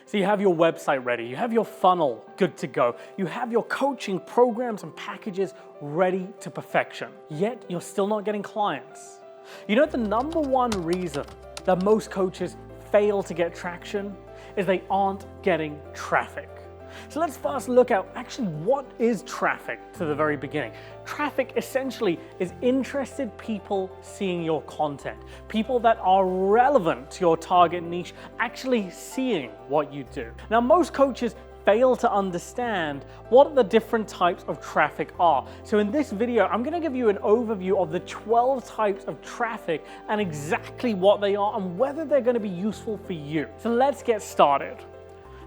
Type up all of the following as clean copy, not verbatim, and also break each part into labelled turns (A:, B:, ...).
A: So you have your website ready, you have your funnel good to go, you have your coaching programs and packages ready to perfection, yet you're still not getting clients. You know, the number one reason that most coaches fail to get traction is they aren't getting traffic. So let's first look at actually what is traffic to the very beginning. Traffic essentially is interested people seeing your content, people that are relevant to your target niche actually seeing what you do. Now, most coaches fail to understand what the different types of traffic are. So in this video, I'm going to give you an overview of the 12 types of traffic and exactly what they are and whether they're going to be useful for you. So let's get started.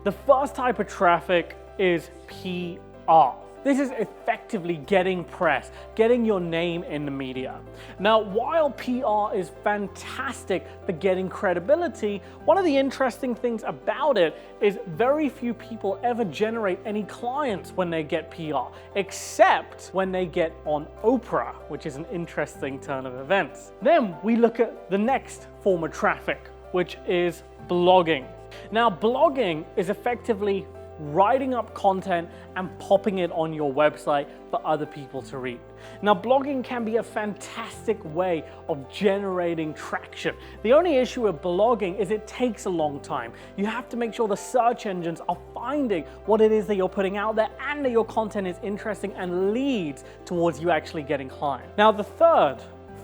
A: The first type of traffic is PR. This is effectively getting press, getting your name in the media. Now, while PR is fantastic for getting credibility, one of the interesting things about it is very few people ever generate any clients when they get PR, except when they get on Oprah, which is an interesting turn of events. Then we look at the next form of traffic, which is blogging. Now, blogging is effectively writing up content and popping it on your website for other people to read. Now, blogging can be a fantastic way of generating traction. The only issue with blogging is it takes a long time. You have to make sure the search engines are finding what it is that you're putting out there and that your content is interesting and leads towards you actually getting clients. Now, the third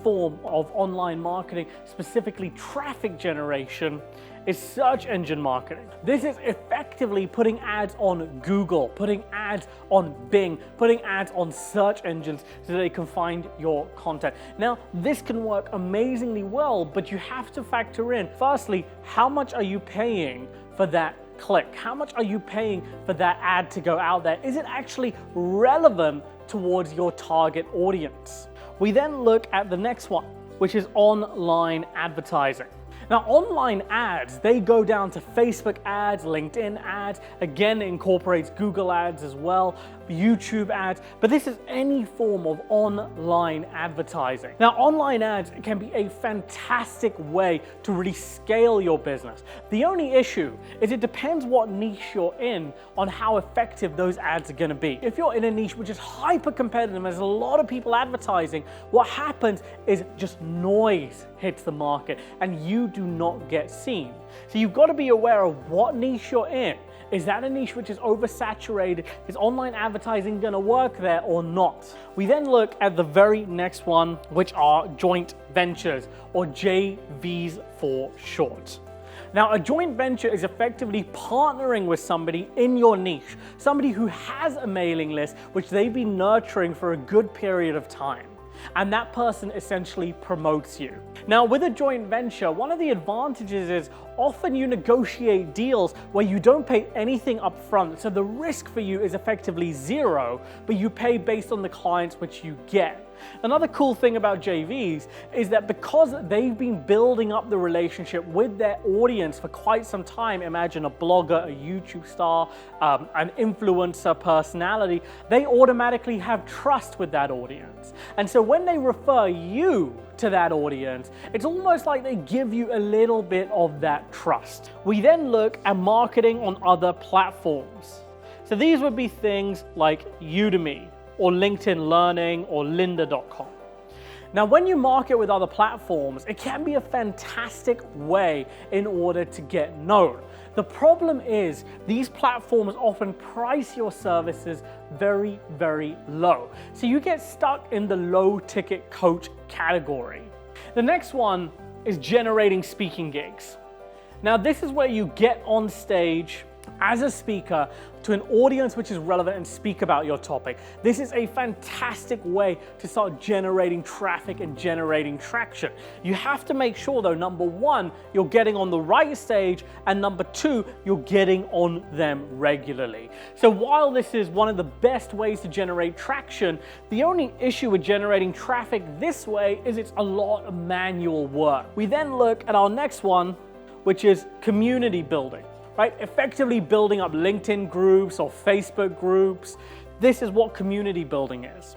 A: form of online marketing, specifically traffic generation, is search engine marketing. This is effectively putting ads on Google, putting ads on Bing, putting ads on search engines so they can find your content. Now, this can work amazingly well, but you have to factor in, firstly, how much are you paying for that click? How much are you paying for that ad to go out there? Is it actually relevant towards your target audience? We then look at the next one, which is online advertising. Now, online ads, they go down to Facebook ads, LinkedIn ads, again, it incorporates Google ads as well, YouTube ads, but this is any form of online advertising. Now, online ads can be a fantastic way to really scale your business. The only issue is it depends what niche you're in on how effective those ads are going to be. If you're in a niche which is hyper competitive, there's a lot of people advertising, what happens is just noise hits the market and you do not get seen. So you've got to be aware of what niche you're in. Is that a niche which is oversaturated? Is online advertising going to work there or not? We then look at the very next one, which are joint ventures, or JVs for short. Now, a joint venture is effectively partnering with somebody in your niche, somebody who has a mailing list which they've been nurturing for a good period of time. And that person essentially promotes you. Now, with a joint venture, one of the advantages is often you negotiate deals where you don't pay anything up front. So the risk for you is effectively zero, but you pay based on the clients which you get. Another cool thing about JVs is that because they've been building up the relationship with their audience for quite some time, imagine a blogger, a YouTube star, an influencer personality, they automatically have trust with that audience. And so when they refer you to that audience, it's almost like they give you a little bit of that trust. We then look at marketing on other platforms. So these would be things like Udemy, or LinkedIn Learning, or lynda.com. Now, when you market with other platforms, it can be a fantastic way in order to get known. The problem is these platforms often price your services very, very low. So you get stuck in the low ticket coach category. The next one is generating speaking gigs. Now, this is where you get on stage as a speaker to an audience which is relevant and speak about your topic. This is a fantastic way to start generating traffic and generating traction. You have to make sure though, number one, you're getting on the right stage, and number two, you're getting on them regularly. So while this is one of the best ways to generate traction, the only issue with generating traffic this way is it's a lot of manual work. We then look at our next one, which is community building. Right? Effectively building up LinkedIn groups or Facebook groups. This is what community building is.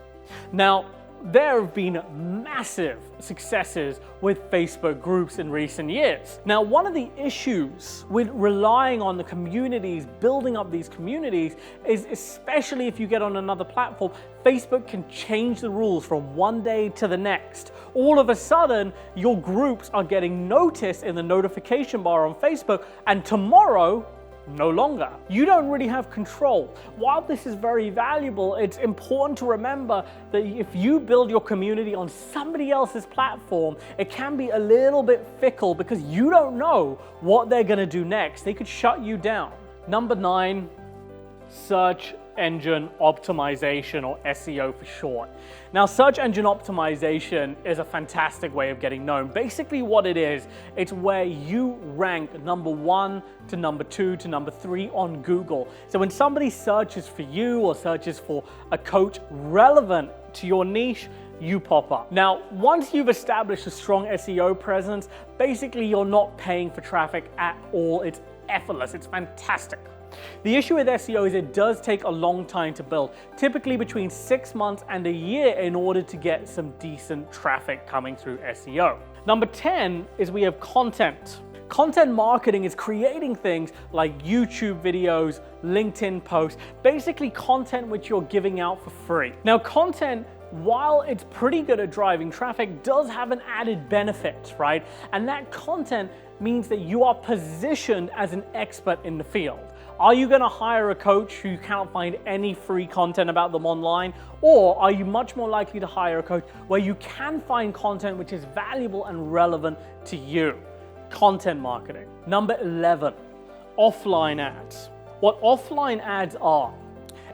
A: Now, there have been massive successes with Facebook groups in recent years. Now, one of the issues with relying on the communities, building up these communities, is especially if you get on another platform, Facebook can change the rules from one day to the next. All of a sudden, your groups are getting noticed in the notification bar on Facebook, and tomorrow, no longer. You don't really have control. While this is very valuable, it's important to remember that if you build your community on somebody else's platform, it can be a little bit fickle because you don't know what they're gonna do next. They could shut you down. Number 9, search engine optimization, or SEO for short. Now, search engine optimization is a fantastic way of getting known. Basically what it is, it's where you rank number 1 to number 2 to number 3 on Google. So when somebody searches for you or searches for a coach relevant to your niche, you pop up. Now, once you've established a strong SEO presence, basically you're not paying for traffic at all. It's effortless, it's fantastic. The issue with SEO is it does take a long time to build, typically between 6 months and a year in order to get some decent traffic coming through SEO. Number 10 is we have content. Content marketing is creating things like YouTube videos, LinkedIn posts, basically content which you're giving out for free. Now, content, while it's pretty good at driving traffic, does have an added benefit, right? And that content means that you are positioned as an expert in the field. Are you going to hire a coach who you cannot find any free content about them online? Or are you much more likely to hire a coach where you can find content which is valuable and relevant to you? Content marketing. Number 11, offline ads. What offline ads are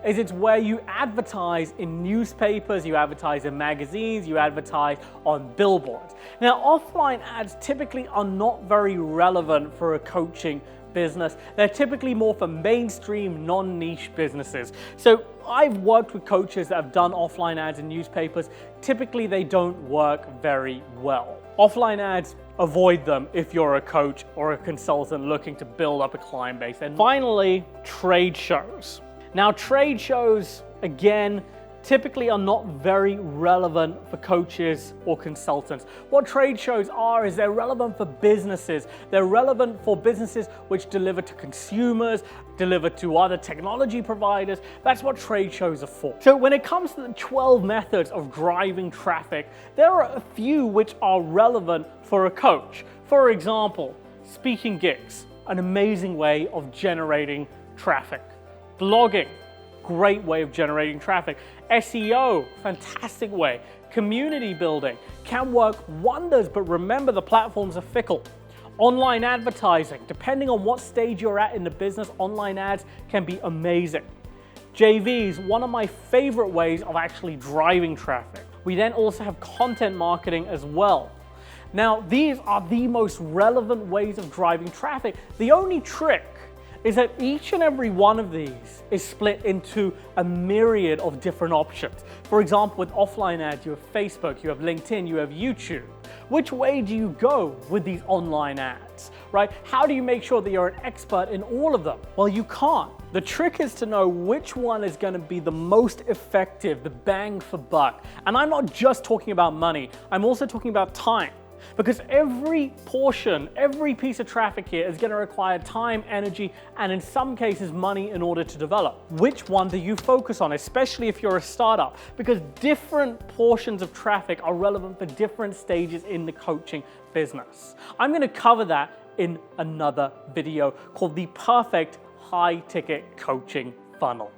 A: is it's where you advertise in newspapers, you advertise in magazines, you advertise on billboards. Now, offline ads typically are not very relevant for a coaching business. They're typically more for mainstream, non-niche businesses. So I've worked with coaches that have done offline ads in newspapers. Typically, they don't work very well. Offline ads, avoid them if you're a coach or a consultant looking to build up a client base. And finally, trade shows. Now, trade shows, again, typically are not very relevant for coaches or consultants. What trade shows are is they're relevant for businesses. They're relevant for businesses which deliver to consumers, deliver to other technology providers. That's what trade shows are for. So when it comes to the 12 methods of driving traffic, there are a few which are relevant for a coach. For example, speaking gigs, an amazing way of generating traffic. Blogging, great way of generating traffic. SEO, fantastic way. Community building can work wonders, but remember the platforms are fickle. Online advertising, depending on what stage you're at in the business, online ads can be amazing. JVs, one of my favorite ways of actually driving traffic. We then also have content marketing as well. Now, these are the most relevant ways of driving traffic. The only trick is that each and every one of these is split into a myriad of different options. For example, with offline ads, you have Facebook, you have LinkedIn, you have YouTube. Which way do you go with these online ads, right? How do you make sure that you're an expert in all of them? Well, you can't. The trick is to know which one is going to be the most effective, the bang for buck. And I'm not just talking about money, I'm also talking about time. Because every portion, every piece of traffic here is going to require time, energy, and in some cases money in order to develop. Which one do you focus on, especially if you're a startup? Because different portions of traffic are relevant for different stages in the coaching business. I'm going to cover that in another video called the perfect high-ticket coaching funnel.